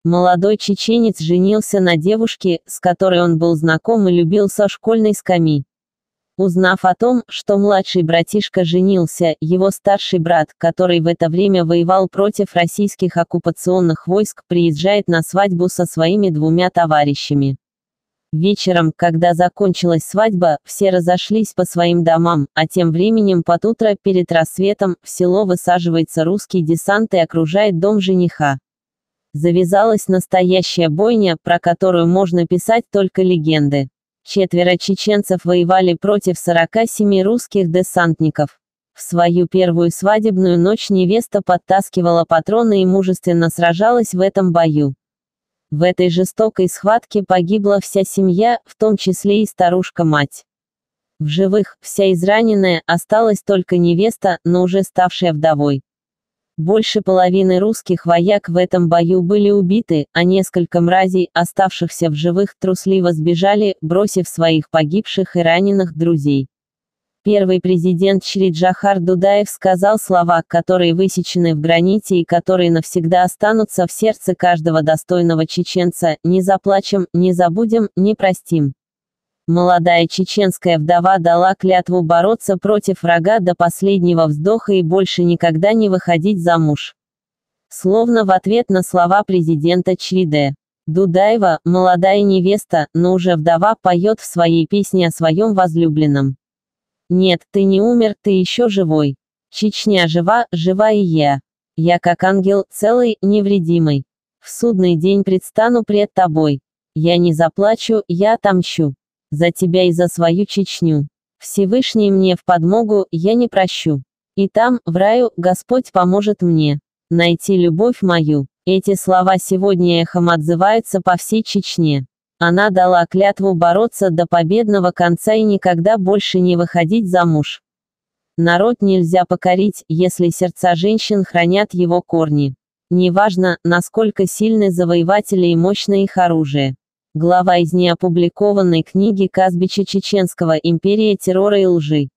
Молодой чеченец женился на девушке, с которой он был знаком и любил со школьной скамьи. Узнав о том, что младший братишка женился, его старший брат, который в это время воевал против российских оккупационных войск, приезжает на свадьбу со своими двумя товарищами. Вечером, когда закончилась свадьба, все разошлись по своим домам, а тем временем под утро, перед рассветом, в село высаживается русский десант и окружает дом жениха. Завязалась настоящая бойня, про которую можно писать только легенды. 4 чеченцев воевали против 47 русских десантников. В свою первую свадебную ночь невеста подтаскивала патроны и мужественно сражалась в этом бою. В этой жестокой схватке погибла вся семья, в том числе и старушка-мать. В живых, вся израненная, осталась только невеста, но уже ставшая вдовой. Больше половины русских вояк в этом бою были убиты, а несколько мразей, оставшихся в живых, трусливо сбежали, бросив своих погибших и раненых друзей. Первый президент Чри Джохар Дудаев сказал слова, которые высечены в граните и которые навсегда останутся в сердце каждого достойного чеченца: «Не заплачем, не забудем, не простим». Молодая чеченская вдова дала клятву бороться против врага до последнего вздоха и больше никогда не выходить замуж. Словно в ответ на слова президента Чри Дудаева, молодая невеста, но уже вдова, поет в своей песне о своем возлюбленном. «Нет, ты не умер, ты еще живой. Чечня жива, жива и я. Я как ангел, целый, невредимый. В судный день предстану пред тобой. Я не заплачу, я отомщу. За тебя и за свою Чечню. Всевышний мне в подмогу, я не прощу. И там, в раю, Господь поможет мне найти любовь мою». Эти слова сегодня эхом отзываются по всей Чечне. Она дала клятву бороться до победного конца и никогда больше не выходить замуж. Народ нельзя покорить, если сердца женщин хранят его корни. Неважно, насколько сильны завоеватели и мощно их оружие. Глава из неопубликованной книги Казбича Чеченского «Империя террора и лжи».